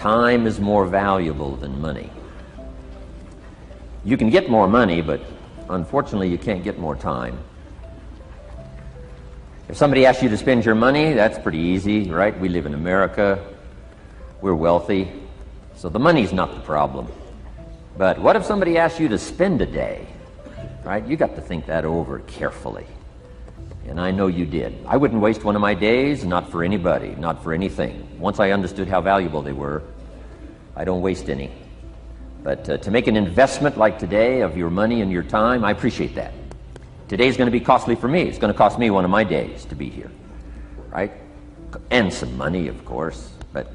Time is more valuable than money. You can get more money, but unfortunately you can't get more time. If somebody asks you to spend your money, that's pretty easy, right? We live in America. We're wealthy. So the money's not the problem. But what if somebody asks you to spend a day? Right? You got to think that over carefully. And I know you did. I wouldn't waste one of my days, not for anybody, not for anything. Once I understood how valuable they were, I don't waste any. But to make an investment like today of your money and your time, I appreciate that. Today's going to be costly for me. It's going to cost me one of my days to be here, right? And some money, of course. But,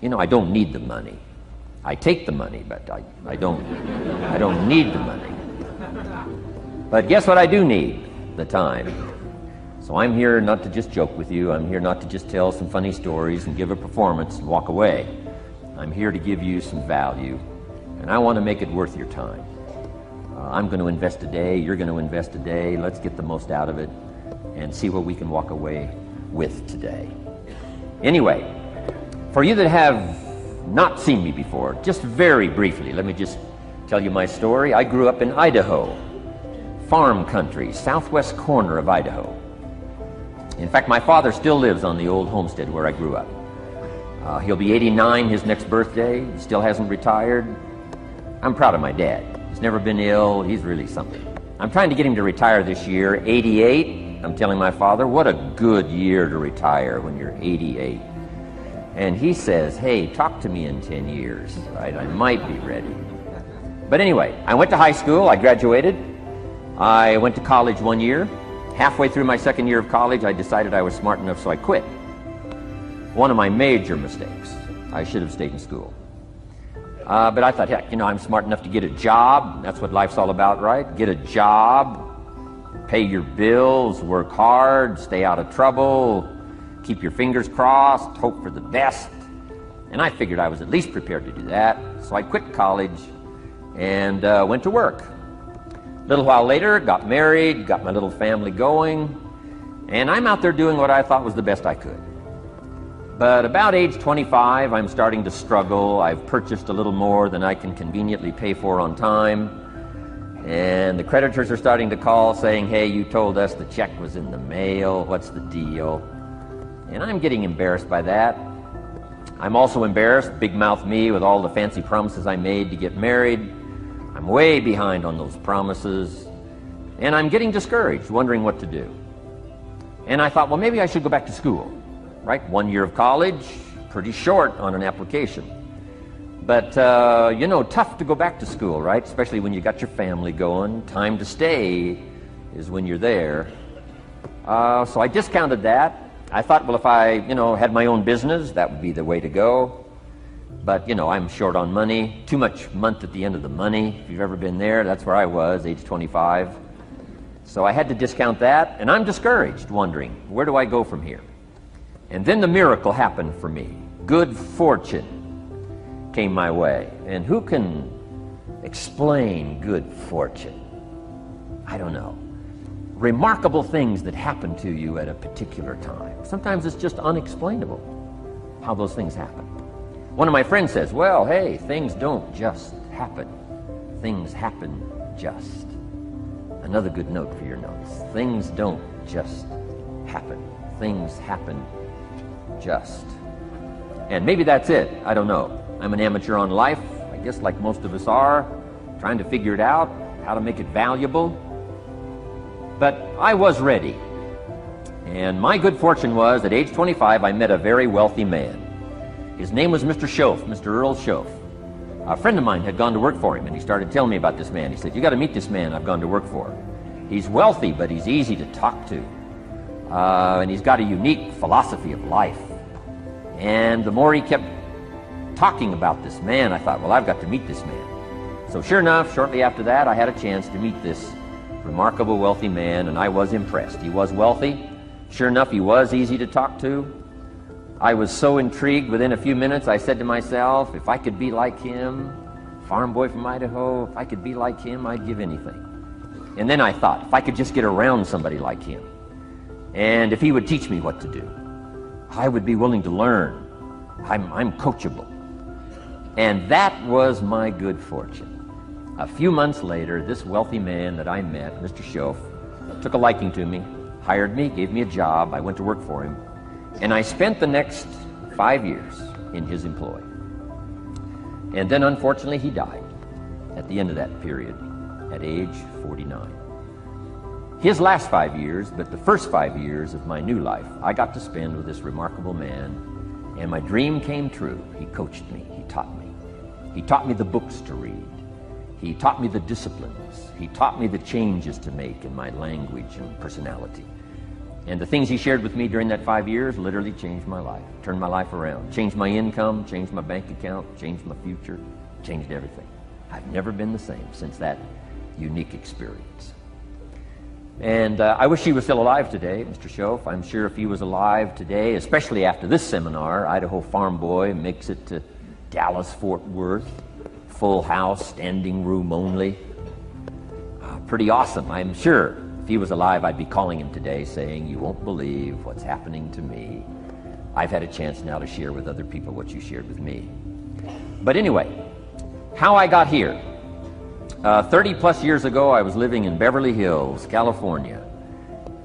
you know, I don't need the money. I take the money, but I don't need the money. But guess what I do need? The time. So I'm here not to just joke with you. I'm here not to just tell some funny stories and give a performance and walk away. I'm here to give you some value, and I want to make it worth your time. I'm going to invest a day. You're going to invest a day. Let's get the most out of it and see what we can walk away with today. Anyway, for you that have not seen me before, just very briefly, let me just tell you my story. I grew up in Idaho, farm country, southwest corner of Idaho. In fact, my father still lives on the old homestead where I grew up. He'll be 89 his next birthday. He still hasn't retired. I'm proud of my dad. He's never been ill. He's really something. I'm trying to get him to retire this year, 88. I'm telling my father, what a good year to retire when you're 88. And he says, hey, talk to me in 10 years, right? I might be ready. But anyway, I went to high school. I graduated. I went to college 1 year. Halfway through my second year of college, I decided I was smart enough, so I quit. One of my major mistakes. I should have stayed in school. But I thought, heck, you know, I'm smart enough to get a job. That's what life's all about, right? Get a job, pay your bills, work hard, stay out of trouble, keep your fingers crossed, hope for the best. And I figured I was at least prepared to do that. So I quit college and went to work. A little while later, got married, got my little family going, and I'm out there doing what I thought was the best I could. But about age 25, I'm starting to struggle. I've purchased a little more than I can conveniently pay for on time. And the creditors are starting to call saying, hey, you told us the check was in the mail. What's the deal? And I'm getting embarrassed by that. I'm also embarrassed, big mouth me, with all the fancy promises I made to get married. I'm way behind on those promises. And I'm getting discouraged, wondering what to do. And I thought, well, maybe I should go back to school. Right? 1 year of college, pretty short on an application. But, you know, tough to go back to school, right? Especially when you got your family going. Time to stay is when you're there. So I discounted that. I thought, well, if I, you know, had my own business, that would be the way to go. But, you know, I'm short on money. Too much month at the end of the money. If you've ever been there, that's where I was, age 25. So I had to discount that, and I'm discouraged, wondering, where do I go from here? And then the miracle happened for me. Good fortune came my way. And who can explain good fortune? I don't know. Remarkable things that happen to you at a particular time. Sometimes it's just unexplainable how those things happen. One of my friends says, well, hey, things don't just happen. Things happen just. Another good note for your notes. Things don't just happen. Things happen just. And maybe that's it. I don't know. I'm an amateur on life, I guess, like most of us are, trying to figure it out, how to make it valuable. But I was ready. And my good fortune was, at age 25, I met a very wealthy man. His name was Mr. Schoaf, Mr. Earl Schoaf. A friend of mine had gone to work for him, and he started telling me about this man. He said, you got to meet this man I've gone to work for. He's wealthy, but he's easy to talk to. And he's got a unique philosophy of life. And the more he kept talking about this man, I thought, well, I've got to meet this man. So sure enough, shortly after that, I had a chance to meet this remarkable wealthy man, and I was impressed. He was wealthy. Sure enough, he was easy to talk to. I was so intrigued, within a few minutes, I said to myself, if I could be like him, farm boy from Idaho, if I could be like him, I'd give anything. And then I thought, if I could just get around somebody like him, and if he would teach me what to do, I would be willing to learn. I'm coachable. And that was my good fortune. A few months later, this wealthy man that I met, Mr. Schoaf, took a liking to me, hired me, gave me a job. I went to work for him. And I spent the next 5 years in his employ. And then, unfortunately, he died at the end of that period at age 49. His last 5 years, but the first 5 years of my new life, I got to spend with this remarkable man, and my dream came true. He coached me. He taught me. He taught me the books to read. He taught me the disciplines. He taught me the changes to make in my language and personality. And the things he shared with me during that 5 years literally changed my life, turned my life around, changed my income, changed my bank account, changed my future, changed everything. I've never been the same since that unique experience. And I wish he was still alive today, Mr. Schoaf. I'm sure if he was alive today, especially after this seminar, Idaho Farm Boy makes it to Dallas-Fort Worth, full house, standing room only. Pretty awesome. I'm sure if he was alive, I'd be calling him today saying, "You won't believe what's happening to me. I've had a chance now to share with other people what you shared with me." But anyway, how I got here. 30 plus years ago, I was living in Beverly Hills, California.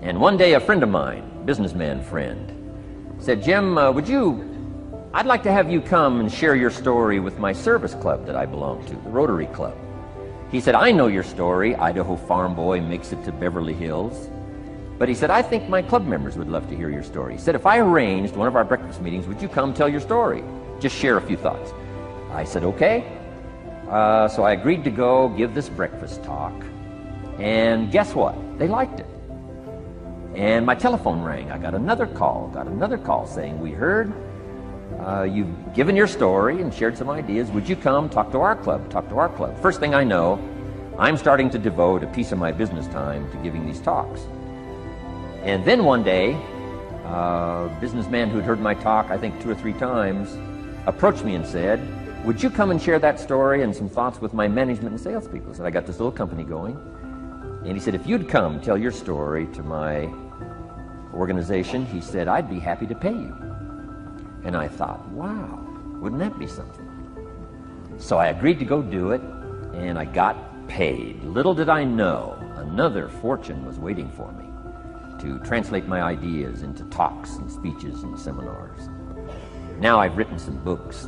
And one day a friend of mine, businessman friend, said, "Jim, I'd like to have you come and share your story with my service club that I belong to, the Rotary Club." He said, "I know your story, Idaho Farm Boy makes it to Beverly Hills." But he said, "I think my club members would love to hear your story." He said, "If I arranged one of our breakfast meetings, would you come tell your story? Just share a few thoughts." I said, "Okay." So I agreed to go give this breakfast talk. And guess what? They liked it. And my telephone rang. I got another call saying, "We heard you've given your story and shared some ideas. Would you come talk to our club? First thing I know, I'm starting to devote a piece of my business time to giving these talks. And then one day, a businessman who'd heard my talk, I think 2 or 3 times, approached me and said, "Would you come and share that story and some thoughts with my management and salespeople?" I said, "I got this little company going." And he said, "If you'd come tell your story to my organization," he said, "I'd be happy to pay you." And I thought, wow, wouldn't that be something? So I agreed to go do it, and I got paid. Little did I know, another fortune was waiting for me to translate my ideas into talks and speeches and seminars. Now I've written some books.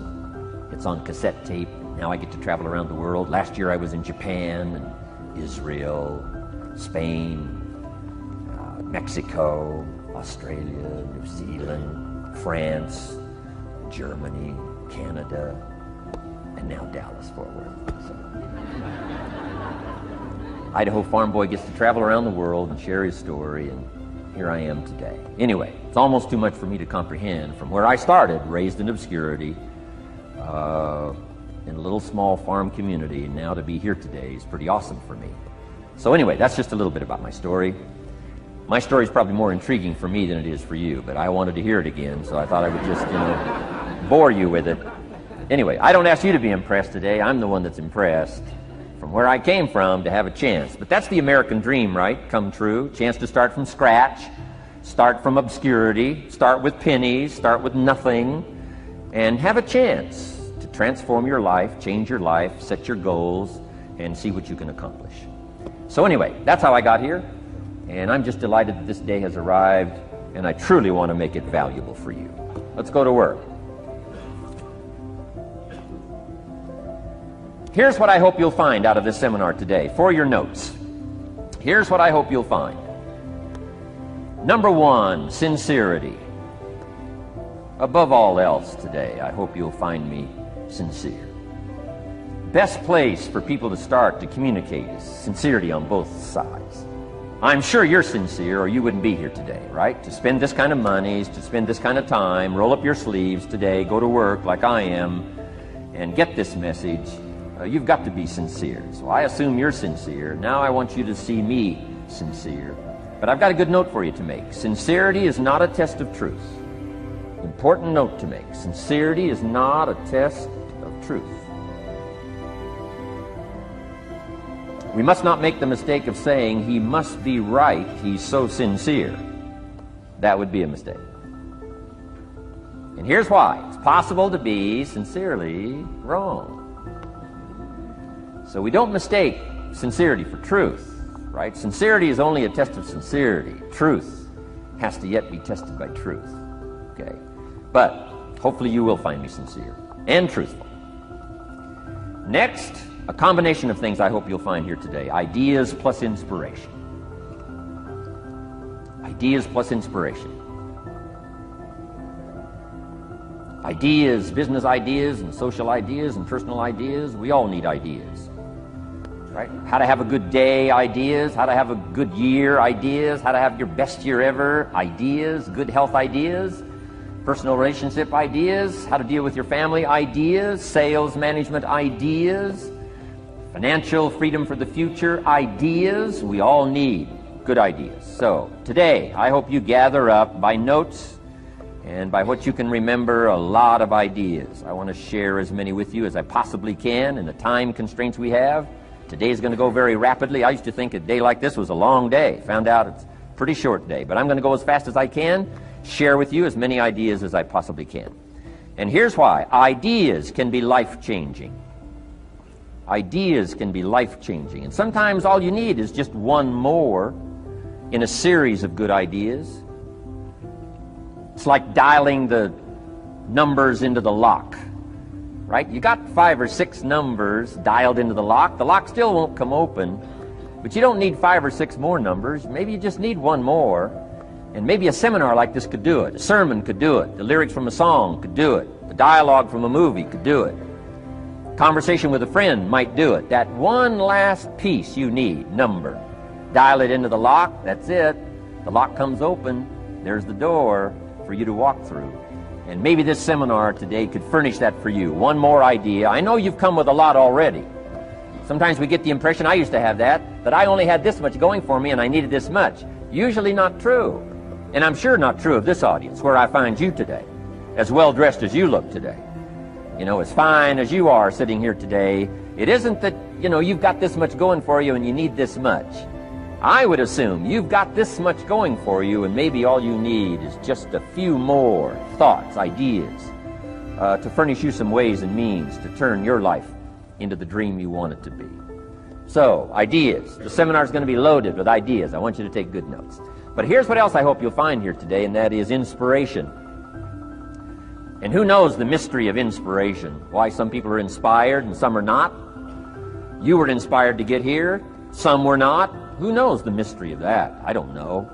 It's on cassette tape. Now I get to travel around the world. Last year I was in Japan and Israel, Spain, Mexico, Australia, New Zealand, France, Germany, Canada, and now Dallas-Fort Worth. So, Idaho Farm Boy gets to travel around the world and share his story, and here I am today. Anyway, it's almost too much for me to comprehend. From where I started, raised in obscurity, in a little small farm community, now to be here today is pretty awesome for me. So anyway, that's just a little bit about my story. My story is probably more intriguing for me than it is for you, but I wanted to hear it again, so I thought I would just, bore you with it. Anyway, I don't ask you to be impressed today. I'm the one that's impressed from where I came from to have a chance. But that's the American dream, right? Come true. Chance to start from scratch, start from obscurity, start with pennies, start with nothing, and have a chance to transform your life, change your life, set your goals, and see what you can accomplish. So anyway, that's how I got here, and I'm just delighted that this day has arrived, and I truly want to make it valuable for you. Let's go to work. Here's what I hope you'll find out of this seminar today for your notes. Here's what I hope you'll find. Number 1, sincerity. Above all else today, I hope you'll find me sincere. Best place for people to start to communicate is sincerity on both sides. I'm sure you're sincere or you wouldn't be here today, right? To spend this kind of money, to spend this kind of time, roll up your sleeves today, go to work like I am, and get this message. You've got to be sincere. So I assume you're sincere. Now I want you to see me sincere. But I've got a good note for you to make. Sincerity is not a test of truth. Important note to make. Sincerity is not a test of truth. We must not make the mistake of saying, he must be right, he's so sincere. That would be a mistake. And here's why. It's possible to be sincerely wrong. So we don't mistake sincerity for truth, right? Sincerity is only a test of sincerity. Truth has to yet be tested by truth, okay? But hopefully you will find me sincere and truthful. Next, a combination of things I hope you'll find here today. Ideas plus inspiration. Ideas plus inspiration. Ideas, business ideas and social ideas and personal ideas, we all need ideas. Right? How to have a good day ideas, how to have a good year ideas, how to have your best year ever ideas, good health ideas, personal relationship ideas, how to deal with your family ideas, sales management ideas, financial freedom for the future ideas. We all need good ideas. So today, I hope you gather up by notes and by what you can remember a lot of ideas. I want to share as many with you as I possibly can in the time constraints we have. Today is going to go very rapidly. I used to think a day like this was a long day. Found out it's a pretty short day. But I'm going to go as fast as I can, share with you as many ideas as I possibly can. And here's why. Ideas can be life-changing. Ideas can be life-changing. And sometimes all you need is just one more in a series of good ideas. It's like dialing the numbers into the lock. Right? You got 5 or 6 numbers dialed into the lock. The lock still won't come open, but you don't need 5 or 6 more numbers. Maybe you just need one more, and maybe a seminar like this could do it. A sermon could do it. The lyrics from a song could do it. The dialogue from a movie could do it. Conversation with a friend might do it. That one last piece you need, number. Dial it into the lock, that's it. The lock comes open, there's the door for you to walk through. And maybe this seminar today could furnish that for you. One more idea. I know you've come with a lot already. Sometimes we get the impression, I used to have that I only had this much going for me and I needed this much. Usually not true. And I'm sure not true of this audience, where I find you today, as well dressed as you look today. You know, as fine as you are sitting here today, it isn't that, you know, you've got this much going for you and you need this much. I would assume you've got this much going for you and maybe all you need is just a few more thoughts, ideas, to furnish you some ways and means to turn your life into the dream you want it to be. So, ideas. The seminar is going to be loaded with ideas. I want you to take good notes. But here's what else I hope you'll find here today, and that is inspiration. And who knows the mystery of inspiration? Why some people are inspired and some are not? You were inspired to get here. Some were not. Who knows the mystery of that? I don't know.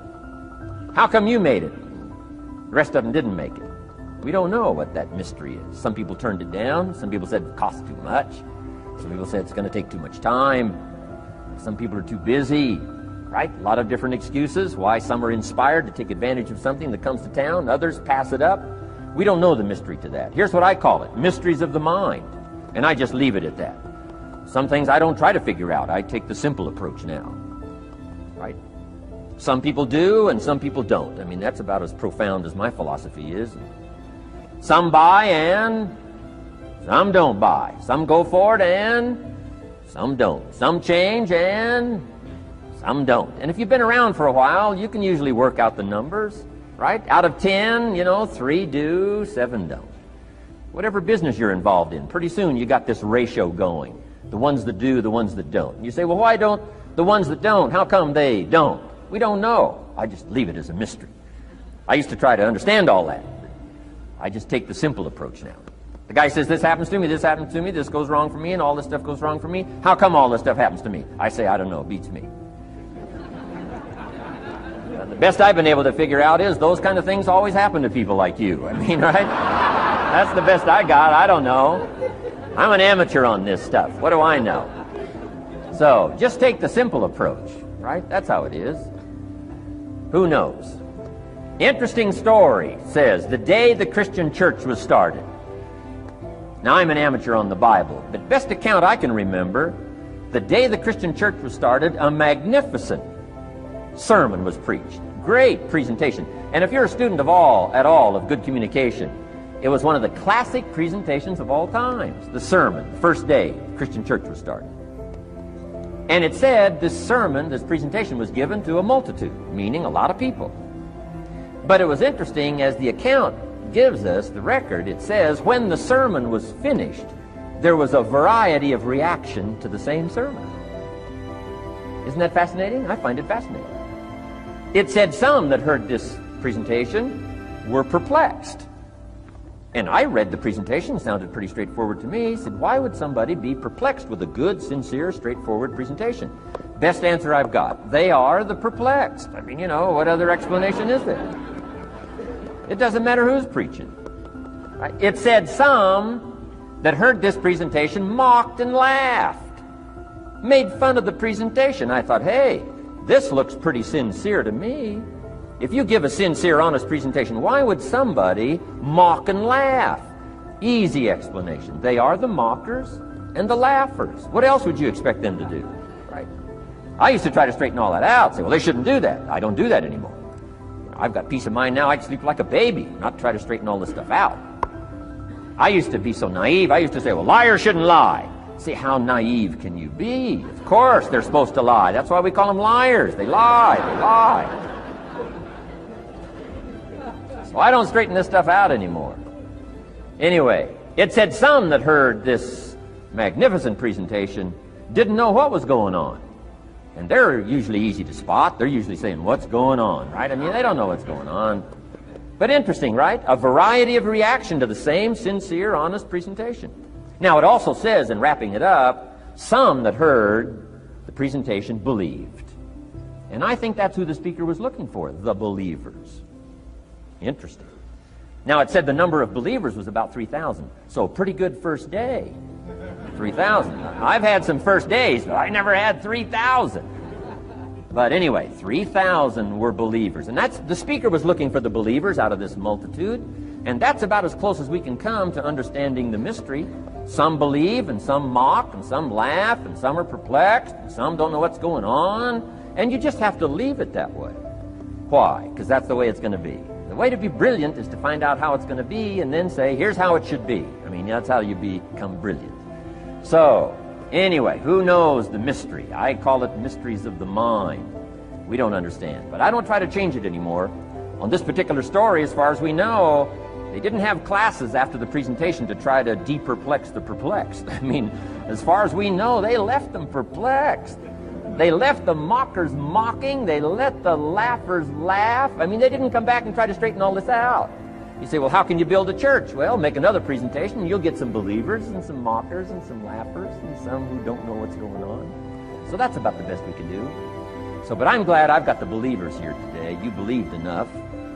How come you made it? The rest of them didn't make it. We don't know what that mystery is. Some people turned it down. Some people said it costs too much. Some people said it's going to take too much time. Some people are too busy, right? A lot of different excuses why some are inspired to take advantage of something that comes to town. Others pass it up. We don't know the mystery to that. Here's what I call it, mysteries of the mind. And I just leave it at that. Some things I don't try to figure out. I take the simple approach now. Right? Some people do and some people don't. I mean, that's about as profound as my philosophy is. Some buy and some don't buy. Some go for it and some don't. Some change and some don't. And if you've been around for a while, you can usually work out the numbers, right? Out of 10, 3 do, 7 don't. Whatever business you're involved in, pretty soon you got this ratio going. The ones that do, the ones that don't. And you say, well, why don't the ones that don't, how come they don't? We don't know. I just leave it as a mystery. I used to try to understand all that. I just take the simple approach now. The guy says, this happens to me, this happens to me, this goes wrong for me, and all this stuff goes wrong for me. How come all this stuff happens to me? I say, I don't know, beats me. The best I've been able to figure out is those kind of things always happen to people like you. I mean, right? That's the best I got. I don't know. I'm an amateur on this stuff. What do I know? So, just take the simple approach, right? That's how it is. Who knows? Interesting story says, the day the Christian church was started. Now, I'm an amateur on the Bible, but best account I can remember, the day the Christian church was started, a magnificent sermon was preached. Great presentation. And if you're a student at all of good communication, it was one of the classic presentations of all times. The sermon, the first day the Christian church was started. And it said this sermon, this presentation was given to a multitude, meaning a lot of people. But it was interesting as the account it gives us, the record, it says, when the sermon was finished, there was a variety of reaction to the same sermon. Isn't that fascinating? I find it fascinating. It said some that heard this presentation were perplexed. And I read the presentation, sounded pretty straightforward to me. Said, why would somebody be perplexed with a good, sincere, straightforward presentation? Best answer I've got. They are the perplexed. I mean, you know, what other explanation is there? It doesn't matter who's preaching. Right? It said some that heard this presentation mocked and laughed, made fun of the presentation. I thought, hey, this looks pretty sincere to me. If you give a sincere, honest presentation, why would somebody mock and laugh? Easy explanation. They are the mockers and the laughers. What else would you expect them to do? Right? I used to try to straighten all that out. Say, well, they shouldn't do that. I don't do that anymore. I've got peace of mind now. I can sleep like a baby, not try to straighten all this stuff out. I used to be so naive. I used to say, well, liars shouldn't lie. See, how naive can you be? Of course they're supposed to lie. That's why we call them liars. They lie. They lie. So I don't straighten this stuff out anymore. Anyway, it said some that heard this magnificent presentation didn't know what was going on. And they're usually easy to spot. They're usually saying, what's going on, right? I mean, they don't know what's going on. But interesting, right? A variety of reaction to the same sincere, honest presentation. Now, it also says, in wrapping it up, some that heard the presentation believed. And I think that's who the speaker was looking for, the believers. Interesting. Now, it said the number of believers was about 3,000. So, pretty good first day. 3,000. I've had some first days, but I never had 3,000. But anyway, 3,000 were believers. And that's, the speaker was looking for the believers out of this multitude. And that's about as close as we can come to understanding the mystery. Some believe, and some mock, and some laugh, and some are perplexed, and some don't know what's going on. And you just have to leave it that way. Why? Because that's the way it's going to be. The way to be brilliant is to find out how it's going to be and then say, here's how it should be. I mean, that's how you become brilliant. So, anyway, who knows the mystery? I call it mysteries of the mind. We don't understand. But I don't try to change it anymore. On this particular story, as far as we know, they didn't have classes after the presentation to try to de-perplex the perplexed. I mean, as far as we know, they left them perplexed. They left the mockers mocking. They let the laughers laugh. I mean, they didn't come back and try to straighten all this out. You say, well, how can you build a church? Well, make another presentation, and you'll get some believers and some mockers and some laughers and some who don't know what's going on. So that's about the best we can do. So, but I'm glad I've got the believers here today. You believed enough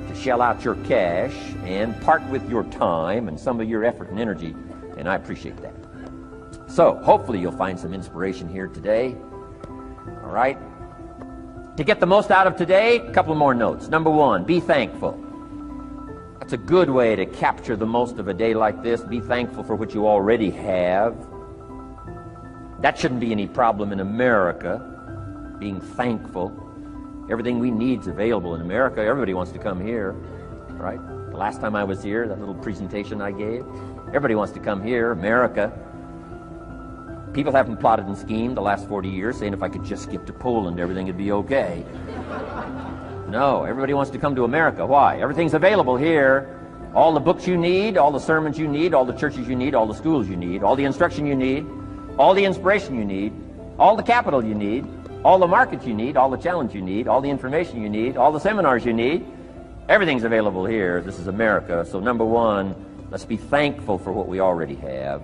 to shell out your cash and part with your time and some of your effort and energy, and I appreciate that. So, hopefully you'll find some inspiration here today. All right? To get the most out of today, a couple more notes. Number one, be thankful. That's a good way to capture the most of a day like this. Be thankful for what you already have. That shouldn't be any problem in America, being thankful. Everything we need is available in America. Everybody wants to come here, right? The last time I was here, that little presentation I gave, everybody wants to come here, America. People haven't plotted and schemed the last 40 years saying if I could just skip to Poland, everything would be okay. No, everybody wants to come to America. Why? Everything's available here. All the books you need, all the sermons you need, all the churches you need, all the schools you need, all the instruction you need, all the inspiration you need, all the capital you need, all the markets you need, all the challenge you need, all the information you need, all the seminars you need. Everything's available here. This is America. So number one, let's be thankful for what we already have.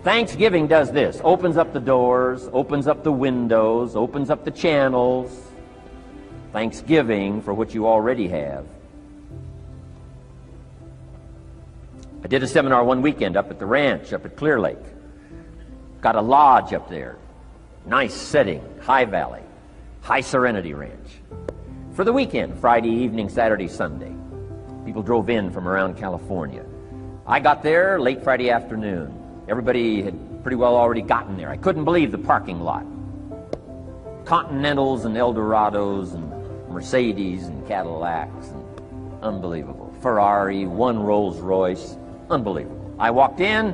Thanksgiving does this. Opens up the doors, opens up the windows, opens up the channels. Thanksgiving for what you already have. I did a seminar one weekend up at the ranch, up at Clear Lake. Got a lodge up there. Nice setting, high valley, high serenity ranch. For the weekend, Friday evening, Saturday, Sunday. People drove in from around California. I got there late Friday afternoon. Everybody had pretty well already gotten there. I couldn't believe the parking lot. Continentals and Eldorados and Mercedes and Cadillacs, and unbelievable. Ferrari, one Rolls Royce, unbelievable. I walked in,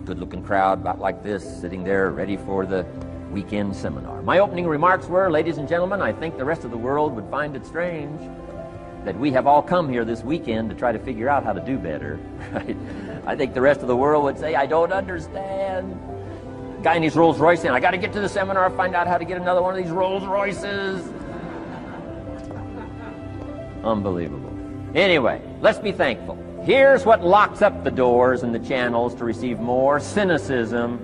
good-looking crowd about like this, sitting there ready for the weekend seminar. My opening remarks were, ladies and gentlemen, I think the rest of the world would find it strange that we have all come here this weekend to try to figure out how to do better, right? I think the rest of the world would say, I don't understand. Guy in his Rolls Royce saying, I got to get to the seminar, find out how to get another one of these Rolls Royces. Unbelievable. Anyway, let's be thankful. Here's what locks up the doors and the channels to receive more: cynicism.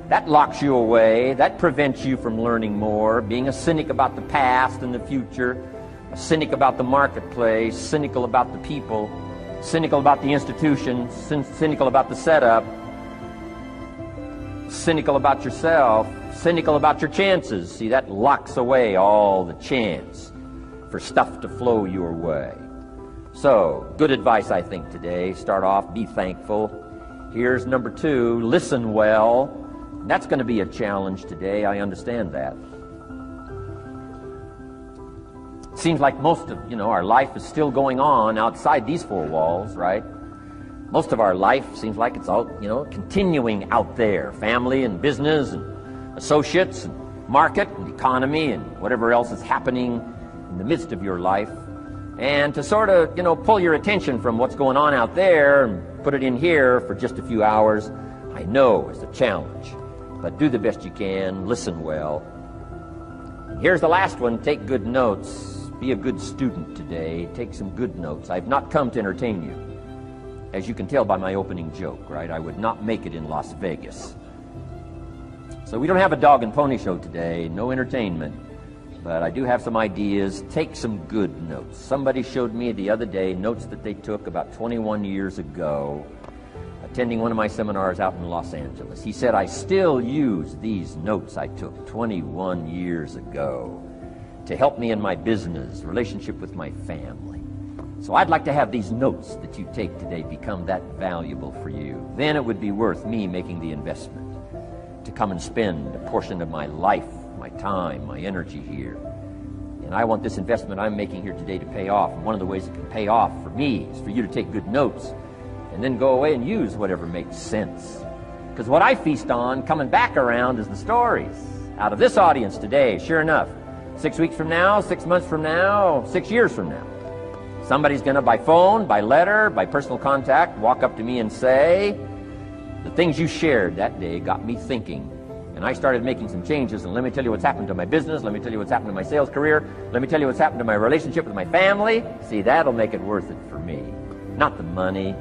That locks you away. That prevents you from learning more. Being a cynic about the past and the future, a cynic about the marketplace, cynical about the people, cynical about the institutions, cynical about the setup, cynical about yourself, cynical about your chances. See, that locks away all the chance for stuff to flow your way. So, good advice, I think, today. Start off, be thankful. Here's number 2, listen well. That's going to be a challenge today. I understand that. Seems like most of, our life is still going on outside these 4 walls, right? Most of our life seems like it's all, continuing out there. Family and business and associates and market and economy and whatever else is happening in the midst of your life. And to sort of, pull your attention from what's going on out there and put it in here for just a few hours, I know is a challenge. But do the best you can, listen well. And here's the last one: take good notes. Be a good student today. Take some good notes. I've not come to entertain you. As you can tell by my opening joke, right? I would not make it in Las Vegas. So we don't have a dog and pony show today, no entertainment. But I do have some ideas. Take some good notes. Somebody showed me the other day notes that they took about 21 years ago, attending one of my seminars out in Los Angeles. He said, I still use these notes I took 21 years ago to help me in my business, relationship with my family. So I'd like to have these notes that you take today become that valuable for you. Then it would be worth me making the investment to come and spend a portion of my life, my time, my energy here. And I want this investment I'm making here today to pay off. And one of the ways it can pay off for me is for you to take good notes and then go away and use whatever makes sense. Because what I feast on coming back around is the stories out of this audience today. Sure enough, 6 weeks from now, 6 months from now, 6 years from now, somebody's going to, by phone, by letter, by personal contact, walk up to me and say, the things you shared that day got me thinking. And I started making some changes, and let me tell you what's happened to my business, let me tell you what's happened to my sales career, let me tell you what's happened to my relationship with my family. See, that'll make it worth it for me. Not the money,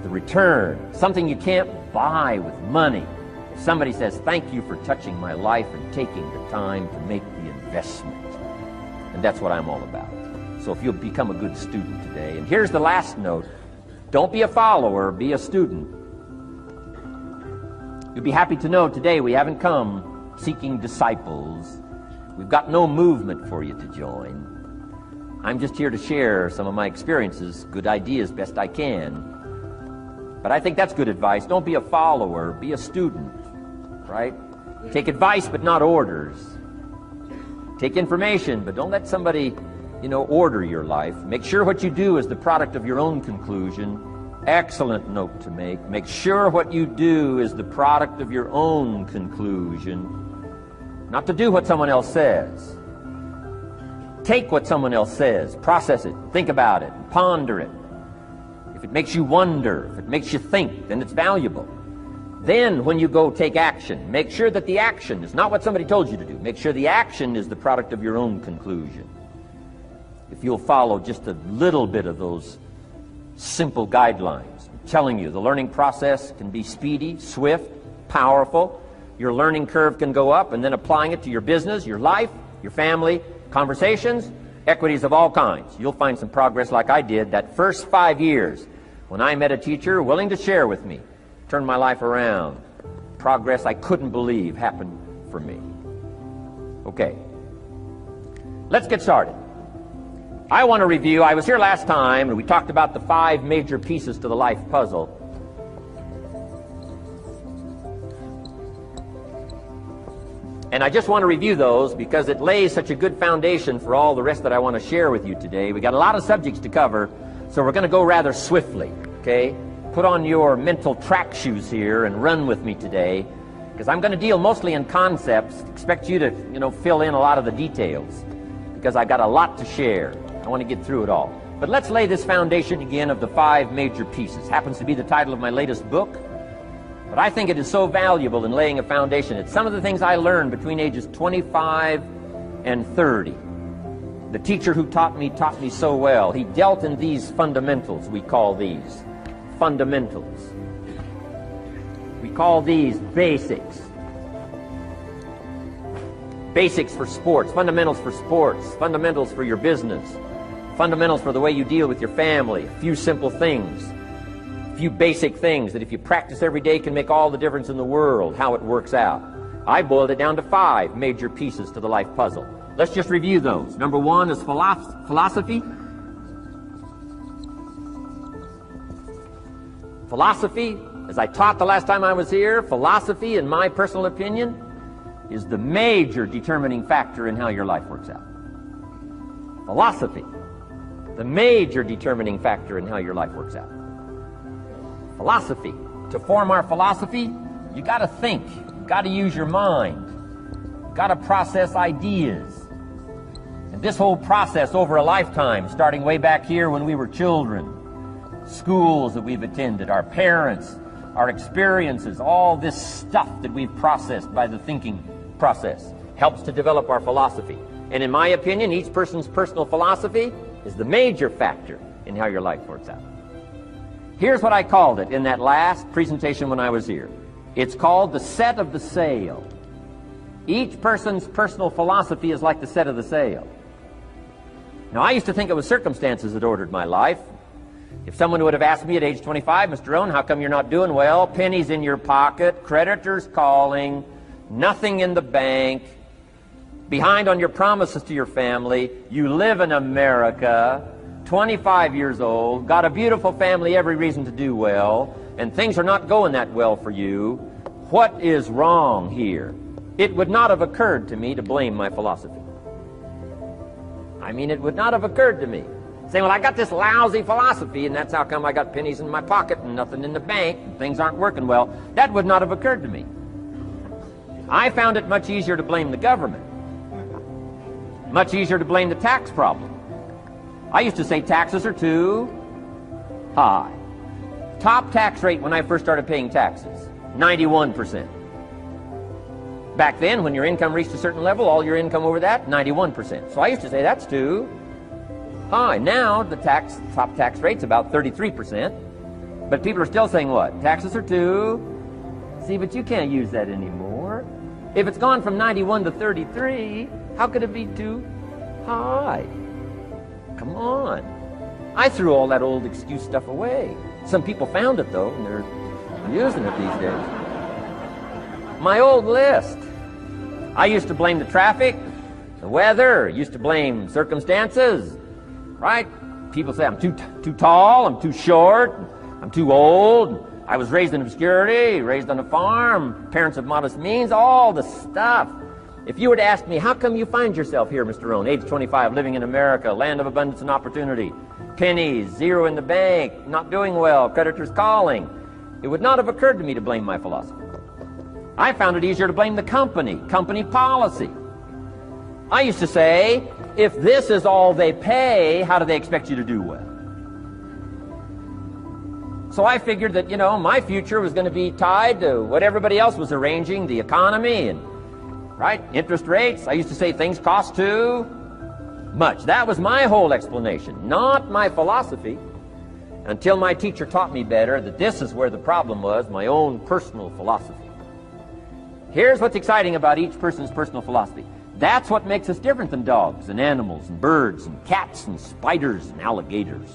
the return, something you can't buy with money. If somebody says, thank you for touching my life and taking the time to make the investment. And that's what I'm all about. So if you'll become a good student today. And here's the last note. Don't be a follower, be a student. You'll be happy to know today we haven't come seeking disciples. We've got no movement for you to join. I'm just here to share some of my experiences, good ideas best I can. But I think that's good advice. Don't be a follower, be a student, right? Take advice but not orders. Take information, but don't let somebody, order your life. Make sure what you do is the product of your own conclusion. Excellent note to make. Make sure what you do is the product of your own conclusion. Not to do what someone else says. Take what someone else says, process it, think about it, ponder it. If it makes you wonder, if it makes you think, then it's valuable. Then when you go take action, make sure that the action is not what somebody told you to do. Make sure the action is the product of your own conclusion. If you'll follow just a little bit of those simple guidelines, I'm telling you, the learning process can be speedy, swift, powerful. Your learning curve can go up, and then applying it to your business, your life, your family, conversations, equities of all kinds. You'll find some progress like I did that first 5 years when I met a teacher willing to share with me, turned my life around. Progress I couldn't believe happened for me. Okay, let's get started. I want to review, I was here last time and we talked about the 5 major pieces to the life puzzle. And I just want to review those because it lays such a good foundation for all the rest that I want to share with you today. We got a lot of subjects to cover, so we're going to go rather swiftly, okay? Put on your mental track shoes here and run with me today, because I'm going to deal mostly in concepts. Expect you to, fill in a lot of the details, because I've got a lot to share. I want to get through it all. But let's lay this foundation again of the 5 major pieces. Happens to be the title of my latest book. But I think it is so valuable in laying a foundation. It's some of the things I learned between ages 25 and 30. The teacher who taught me so well. He dealt in these fundamentals, we call these fundamentals. We call these basics. Basics for sports, fundamentals for sports, fundamentals for your business, fundamentals for the way you deal with your family, a few simple things, a few basic things that if you practice every day can make all the difference in the world, how it works out. I boiled it down to 5 major pieces to the life puzzle. Let's just review those. Number 1 is philosophy. Philosophy, as I taught the last time I was here, philosophy, in my personal opinion, is the major determining factor in how your life works out. Philosophy, the major determining factor in how your life works out. Philosophy. To form our philosophy, you got to think. You got to use your mind. You got to process ideas. And this whole process over a lifetime, starting way back here when we were children, schools that we've attended, our parents, our experiences, all this stuff that we've processed by the thinking process helps to develop our philosophy. And in my opinion, each person's personal philosophy is the major factor in how your life works out. Here's what I called it in that last presentation when I was here. It's called the set of the sail. Each person's personal philosophy is like the set of the sail. Now, I used to think it was circumstances that ordered my life. If someone would have asked me at age 25, Mr. Rohn, how come you're not doing well? Pennies in your pocket, creditors calling, nothing in the bank, behind on your promises to your family, you live in America, 25 years old, got a beautiful family, every reason to do well, and things are not going that well for you. What is wrong here? It would not have occurred to me to blame my philosophy. I mean, it would not have occurred to me. Saying, well, I got this lousy philosophy, and that's how come I got pennies in my pocket and nothing in the bank, and things aren't working well. That would not have occurred to me. I found it much easier to blame the government. Much easier to blame the tax problem. I used to say taxes are too high. Top tax rate when I first started paying taxes, 91%. Back then, when your income reached a certain level, all your income over that, 91%. So I used to say that's too high. Now, the top tax rate's about 33%. But people are still saying what? Taxes are too... See, but you can't use that anymore. If it's gone from 91 to 33, how could it be too high? Come on. I threw all that old excuse stuff away. Some people found it, though, and they're using it these days. My old list. I used to blame the traffic, the weather, used to blame circumstances, right? People say I'm too tall, I'm too short, I'm too old, I was raised in obscurity, raised on a farm, parents of modest means, all the stuff. If you were to ask me, how come you find yourself here, Mr. Rohn, age 25, living in America, land of abundance and opportunity, pennies, zero in the bank, not doing well, creditors calling, it would not have occurred to me to blame my philosophy. I found it easier to blame the company policy. I used to say, if this is all they pay, how do they expect you to do well? So I figured that, my future was going to be tied to what everybody else was arranging, the economy and, right, interest rates. I used to say things cost too much. That was my whole explanation, not my philosophy, until my teacher taught me better that this is where the problem was, my own personal philosophy. Here's what's exciting about each person's personal philosophy. That's what makes us different than dogs and animals and birds and cats and spiders and alligators.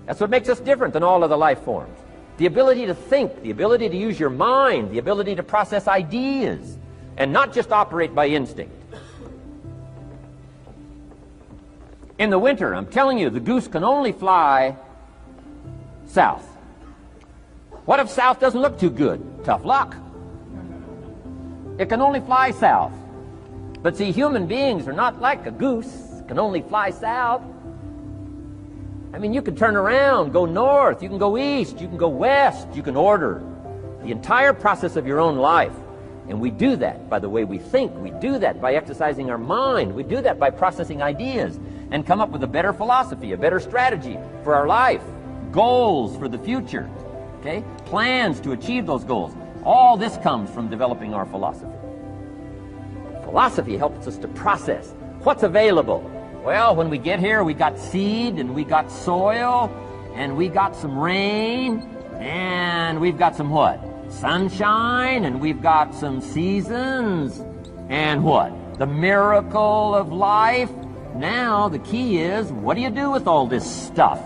That's what makes us different than all other life forms. The ability to think, the ability to use your mind, the ability to process ideas, and not just operate by instinct. In the winter, I'm telling you, the goose can only fly south. What if south doesn't look too good? Tough luck. It can only fly south. But see, human beings are not like a goose, can only fly south. I mean, you can turn around, go north, you can go east, you can go west, you can order the entire process of your own life And we do that by the way we think. We do that by exercising our mind. We do that by processing ideas and come up with a better philosophy, a better strategy for our life, goals for the future, okay? Plans to achieve those goals. All this comes from developing our philosophy. Philosophy helps us to process what's available. Well, when we get here, we got seed, and we got soil, and we got some rain, and we've got some what? Sunshine, and we've got some seasons, and what? The miracle of life. Now the key is, what do you do with all this stuff?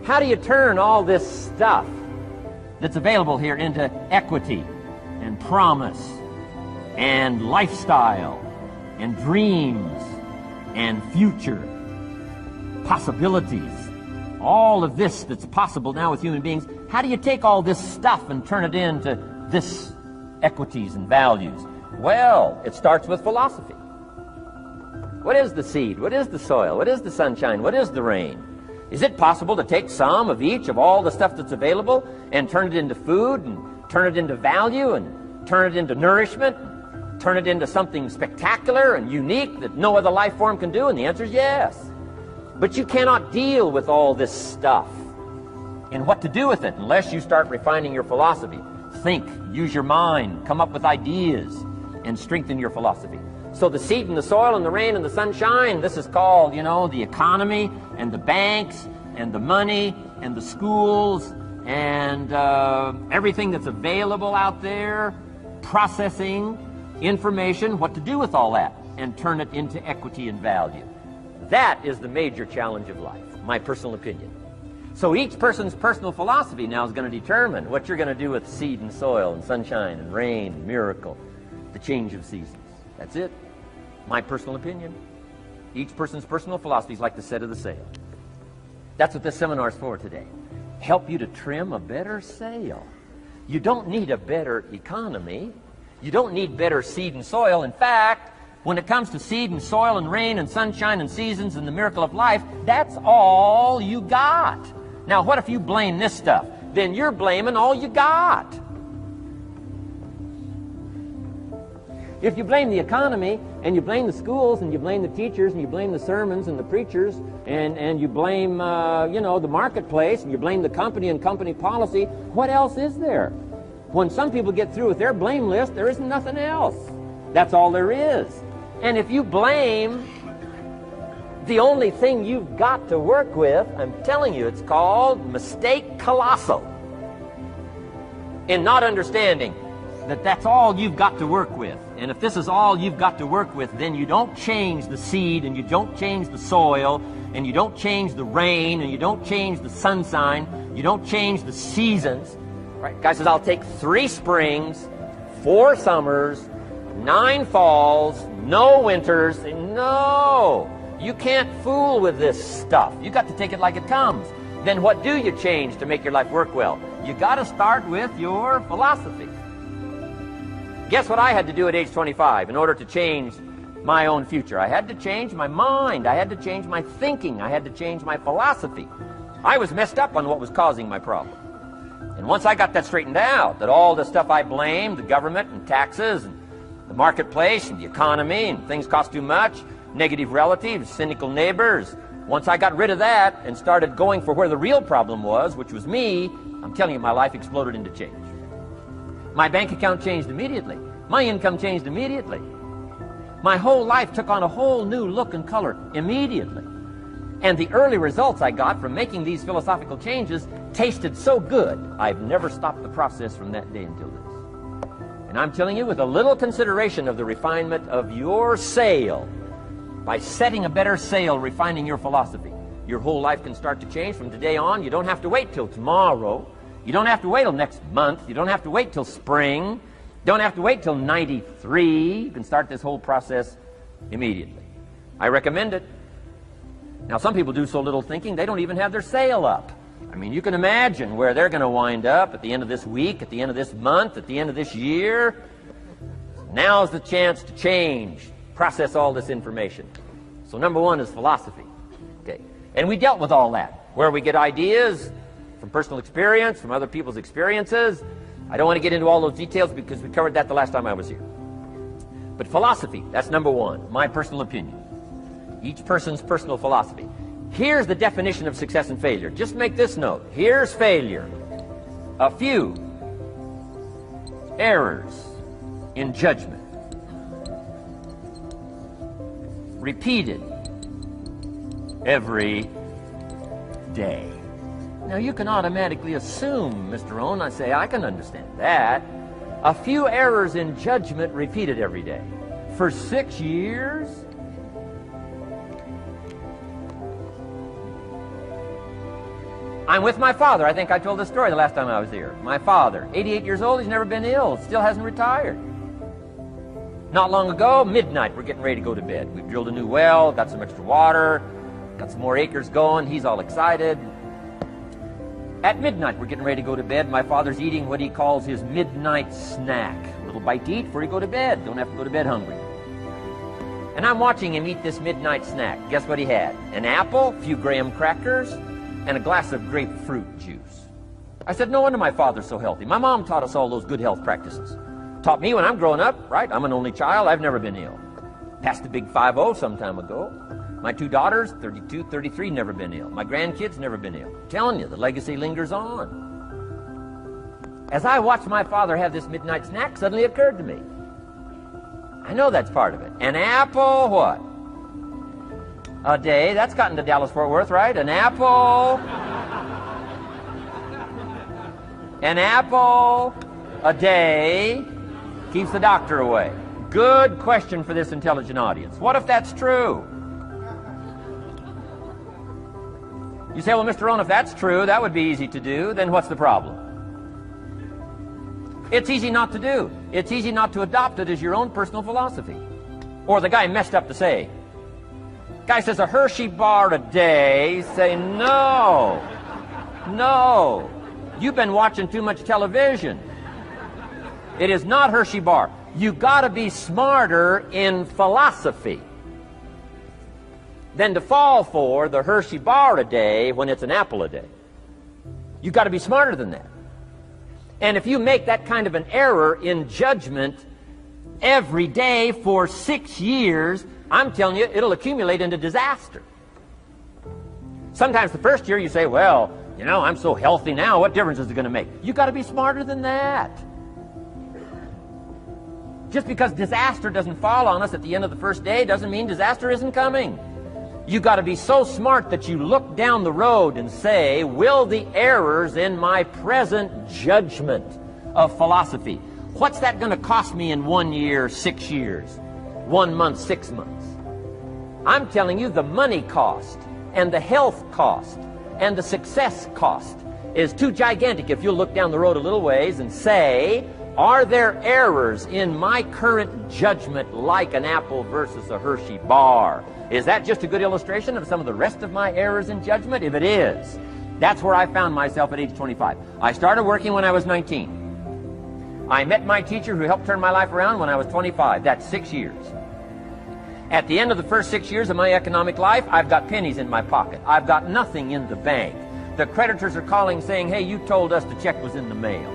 How do you turn all this stuff that's available here into equity and promise and lifestyle and dreams and future possibilities? All of this that's possible now with human beings, how do you take all this stuff and turn it into this equities and values? Well, it starts with philosophy. What is the seed? What is the soil? What is the sunshine? What is the rain? Is it possible to take some of each of all the stuff that's available and turn it into food and turn it into value and turn it into nourishment, and turn it into something spectacular and unique that no other life form can do? And the answer is yes. But you cannot deal with all this stuff and what to do with it unless you start refining your philosophy. Think, use your mind, come up with ideas, and strengthen your philosophy. So the seed and the soil and the rain and the sunshine, this is called, the economy and the banks and the money and the schools and everything that's available out there, processing information, what to do with all that, and turn it into equity and value. That is the major challenge of life, my personal opinion. So each person's personal philosophy now is going to determine what you're going to do with seed and soil and sunshine and rain and miracle, the change of seasons. That's it. My personal opinion. Each person's personal philosophy is like the set of the sail. That's what this seminar is for today. Help you to trim a better sail. You don't need a better economy. You don't need better seed and soil. In fact, when it comes to seed and soil and rain and sunshine and seasons and the miracle of life, that's all you got. Now, what if you blame this stuff? Then you're blaming all you got. If you blame the economy, and you blame the schools, and you blame the teachers, and you blame the sermons and the preachers, and you blame, the marketplace, and you blame the company and company policy, what else is there? When some people get through with their blame list, there isn't nothing else. That's all there is. And if you blame the only thing you've got to work with, I'm telling you, it's called mistake colossal. In not understanding that that's all you've got to work with. And if this is all you've got to work with, then you don't change the seed, and you don't change the soil, and you don't change the rain, and you don't change the sunshine, you don't change the seasons. Right? Guy says, I'll take 3 springs, 4 summers, 9 falls, no winters. No, you can't fool with this stuff. You got to take it like it comes. Then what do you change to make your life work well? You got to start with your philosophy. Guess what I had to do at age 25 in order to change my own future? I had to change my mind. I had to change my thinking. I had to change my philosophy. I was messed up on what was causing my problem. And once I got that straightened out, that all the stuff I blamed, the government and taxes and the marketplace and the economy and things cost too much, negative relatives, cynical neighbors, once I got rid of that and started going for where the real problem was, which was me, I'm telling you, my life exploded into change. My bank account changed immediately. My income changed immediately. My whole life took on a whole new look and color immediately. And the early results I got from making these philosophical changes tasted so good, I've never stopped the process from that day until this. And I'm telling you, with a little consideration of the refinement of your sail, by setting a better sail, refining your philosophy, your whole life can start to change from today on. You don't have to wait till tomorrow. You don't have to wait till next month. You don't have to wait till spring. You don't have to wait till 93. You can start this whole process immediately. I recommend it. Now, some people do so little thinking, they don't even have their sail up. I mean, you can imagine where they're going to wind up at the end of this week, at the end of this month, at the end of this year. Now's the chance to change, process all this information. So number 1 is philosophy. Okay. And we dealt with all that, where we get ideas from personal experience, from other people's experiences, I don't want to get into all those details because we covered that the last time I was here. But philosophy, that's number one, my personal opinion. Each person's personal philosophy. Here's the definition of success and failure. Just make this note. Here's failure. A few errors in judgment, repeated every day. Now you can automatically assume, Mr. Owen, I say, I can understand that. A few errors in judgment repeated every day. For 6 years? I'm with my father. I think I told this story the last time I was here. My father, 88 years old, he's never been ill, still hasn't retired. Not long ago, midnight, we're getting ready to go to bed. We've drilled a new well, got some extra water, got some more acres going, he's all excited. At midnight, we're getting ready to go to bed. My father's eating what he calls his midnight snack. A little bite to eat before you go to bed. Don't have to go to bed hungry. And I'm watching him eat this midnight snack. Guess what he had? An apple, a few graham crackers, and a glass of grapefruit juice. I said, no wonder my father's so healthy. My mom taught us all those good health practices. Taught me when I'm growing up, right? I'm an only child. I've never been ill. Passed the big 5-0 some time ago. My 2 daughters, 32, 33, never been ill. My grandkids, never been ill. I'm telling you, the legacy lingers on. As I watched my father have this midnight snack, suddenly occurred to me. I know that's part of it. An apple, what? A day. That's gotten to Dallas-Fort Worth, right? An apple. An apple a day keeps the doctor away. Good question for this intelligent audience. What if that's true? You say, well, Mr. Owen, if that's true, that would be easy to do. Then what's the problem? It's easy not to do. It's easy not to adopt it as your own personal philosophy. Or the guy messed up the saying. Guy says a Hershey bar a day. Say, no. No. You've been watching too much television. It is not Hershey bar. You got to be smarter in philosophy than to fall for the Hershey bar a day when it's an apple a day. You've got to be smarter than that. And if you make that kind of an error in judgment every day for 6 years, I'm telling you, it'll accumulate into disaster. Sometimes the first year you say, well, you know, I'm so healthy now, what difference is it going to make? You've got to be smarter than that. Just because disaster doesn't fall on us at the end of the first day doesn't mean disaster isn't coming. You've got to be so smart that you look down the road and say, will the errors in my present judgment of philosophy, what's that going to cost me in 1 year, 6 years, 1 month, 6 months? I'm telling you, the money cost and the health cost and the success cost is too gigantic if you look down the road a little ways and say, are there errors in my current judgment like an apple versus a Hershey bar? Is that just a good illustration of some of the rest of my errors in judgment? If it is, that's where I found myself at age 25. I started working when I was 19. I met my teacher who helped turn my life around when I was 25. That's 6 years. At the end of the first 6 years of my economic life, I've got pennies in my pocket. I've got nothing in the bank. The creditors are calling saying, hey, you told us the check was in the mail.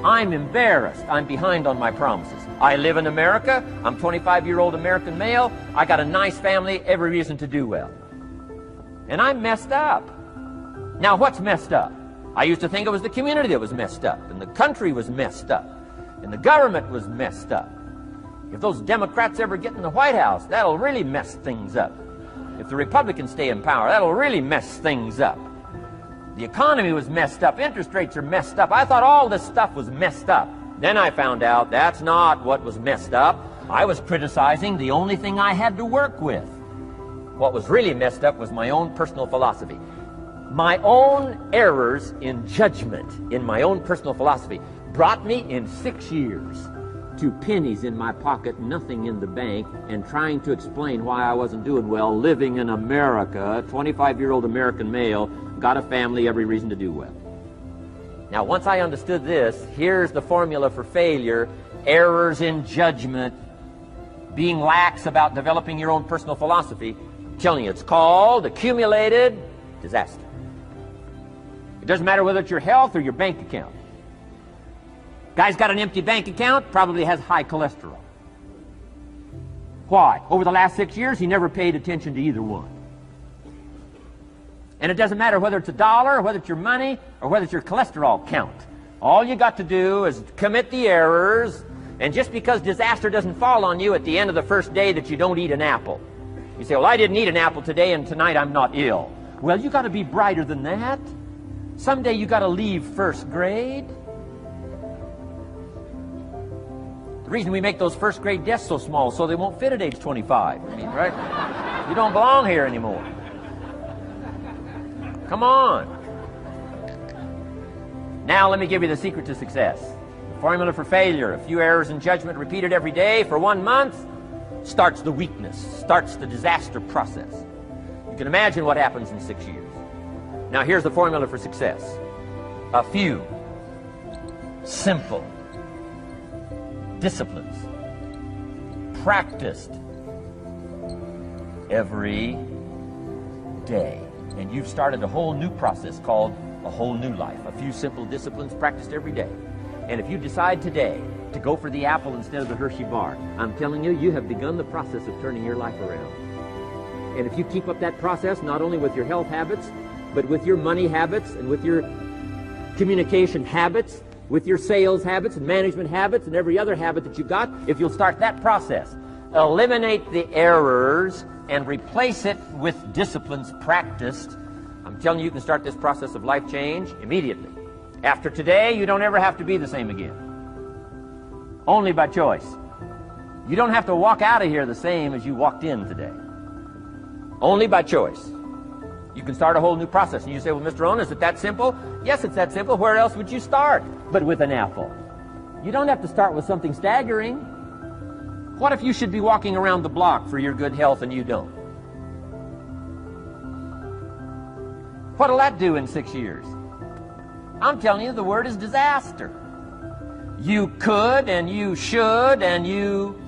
I'm embarrassed. I'm behind on my promises. I live in America. I'm 25-year-old American male. I got a nice family, every reason to do well. And I'm messed up. Now, what's messed up? I used to think it was the community that was messed up, and the country was messed up, and the government was messed up. If those Democrats ever get in the White House, that'll really mess things up. If the Republicans stay in power, that'll really mess things up. The economy was messed up. Interest rates are messed up. I thought all this stuff was messed up. Then I found out that's not what was messed up. I was criticizing the only thing I had to work with. What was really messed up was my own personal philosophy. My own errors in judgment in my own personal philosophy brought me in 6 years to pennies in my pocket, nothing in the bank, and trying to explain why I wasn't doing well living in America, 25-year-old American male, got a family, every reason to do well. Now, once I understood this, here's the formula for failure: errors in judgment, being lax about developing your own personal philosophy. I'm telling you, it's called accumulated disaster. It doesn't matter whether it's your health or your bank account. Guy's got an empty bank account, probably has high cholesterol. Why? Over the last 6 years, he never paid attention to either one. And it doesn't matter whether it's a dollar, or whether it's your money, or whether it's your cholesterol count. All you got to do is commit the errors, and just because disaster doesn't fall on you at the end of the first day that you don't eat an apple. You say, well, I didn't eat an apple today, and tonight I'm not ill. Well, you got to be brighter than that. Someday you got to leave first grade. The reason we make those first grade desks so small so they won't fit at age 25. I mean, right? You don't belong here anymore. Come on. Now let me give you the secret to success. The formula for failure: a few errors in judgment repeated every day for 1 month starts the weakness, starts the disaster process. You can imagine what happens in 6 years. Now here's the formula for success. A few simple disciplines practiced every day. And you've started a whole new process called a whole new life. A few simple disciplines practiced every day. And if you decide today to go for the apple instead of the Hershey bar, I'm telling you, you have begun the process of turning your life around. And if you keep up that process, not only with your health habits, but with your money habits and with your communication habits, with your sales habits and management habits and every other habit that you've got, if you'll start that process, eliminate the errors and replace it with disciplines practiced, I'm telling you, you can start this process of life change immediately. After today, you don't ever have to be the same again. Only by choice. You don't have to walk out of here the same as you walked in today. Only by choice. You can start a whole new process. And you say, well, Mr. Owen, is it that simple? Yes, it's that simple. Where else would you start but with an apple? You don't have to start with something staggering. What if you should be walking around the block for your good health and you don't? What'll that do in 6 years? I'm telling you, the word is disaster. You could and you should and you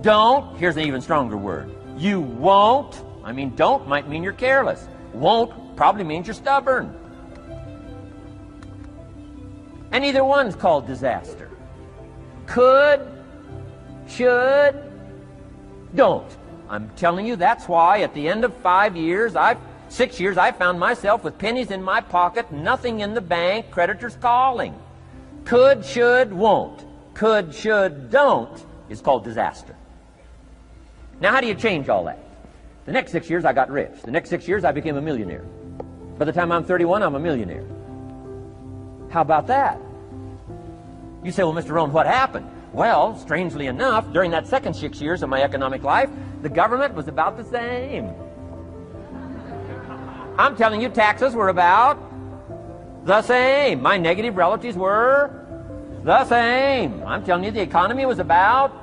don't. Here's an even stronger word. You won't. I mean, don't might mean you're careless. Won't probably means you're stubborn. And either one's called disaster. Could, should, don't. I'm telling you, that's why at the end of 6 years, I found myself with pennies in my pocket, nothing in the bank, creditors calling. Could, should, won't. Could, should, don't is called disaster. Now, how do you change all that? The next 6 years, I got rich. The next 6 years, I became a millionaire. By the time I'm 31, I'm a millionaire. How about that? You say, well, Mr. Rohn, what happened? Well, strangely enough, during that second 6 years of my economic life, the government was about the same. I'm telling you, taxes were about the same. My negative relatives were the same. I'm telling you, the economy was about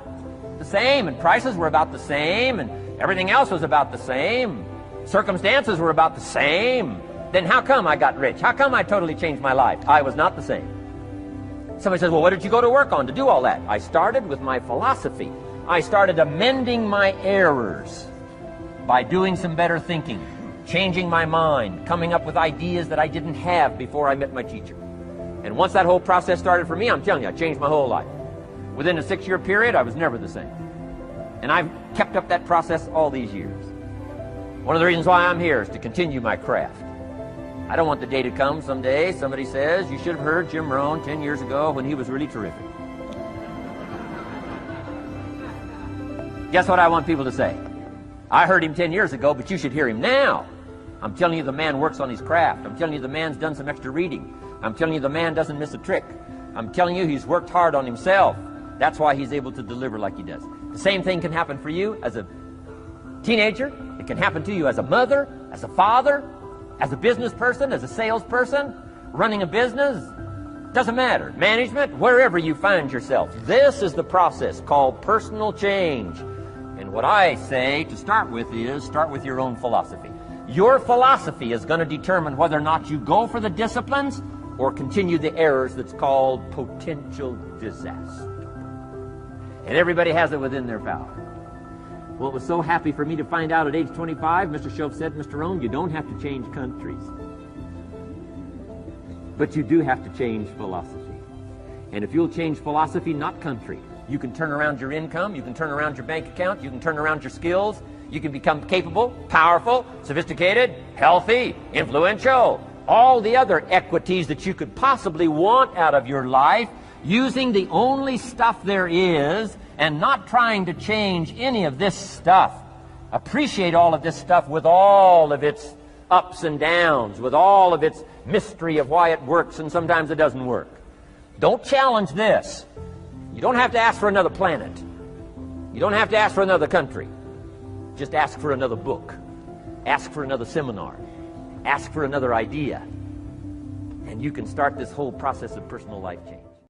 the same, and prices were about the same, and everything else was about the same. Circumstances were about the same. Then how come I got rich? How come I totally changed my life? I was not the same. Somebody says, well, what did you go to work on to do all that? I started with my philosophy. I started amending my errors by doing some better thinking, changing my mind, coming up with ideas that I didn't have before I met my teacher. And once that whole process started for me, I'm telling you, I changed my whole life. Within a 6-year period, I was never the same. And I've kept up that process all these years. One of the reasons why I'm here is to continue my craft. I don't want the day to come someday somebody says, you should have heard Jim Rohn 10 years ago when he was really terrific. Guess what I want people to say? I heard him 10 years ago, but you should hear him now. I'm telling you, the man works on his craft. I'm telling you, the man's done some extra reading. I'm telling you, the man doesn't miss a trick. I'm telling you, he's worked hard on himself. That's why he's able to deliver like he does. The same thing can happen for you as a teenager. It can happen to you as a mother, as a father, as a business person, as a salesperson, running a business. Doesn't matter. Management, wherever you find yourself. This is the process called personal change. And what I say to start with is, start with your own philosophy. Your philosophy is going to determine whether or not you go for the disciplines or continue the errors that's called potential disaster. And everybody has it within their power. Well, it was so happy for me to find out at age 25, Mr. Shoaff said, Mr. Rohn, you don't have to change countries. But you do have to change philosophy. And if you'll change philosophy, not country, you can turn around your income, you can turn around your bank account, you can turn around your skills, you can become capable, powerful, sophisticated, healthy, influential, all the other equities that you could possibly want out of your life, using the only stuff there is and not trying to change any of this stuff. Appreciate all of this stuff with all of its ups and downs, with all of its mystery of why it works and sometimes it doesn't work. Don't challenge this. You don't have to ask for another planet. You don't have to ask for another country. Just ask for another book. Ask for another seminar. Ask for another idea. And you can start this whole process of personal life change.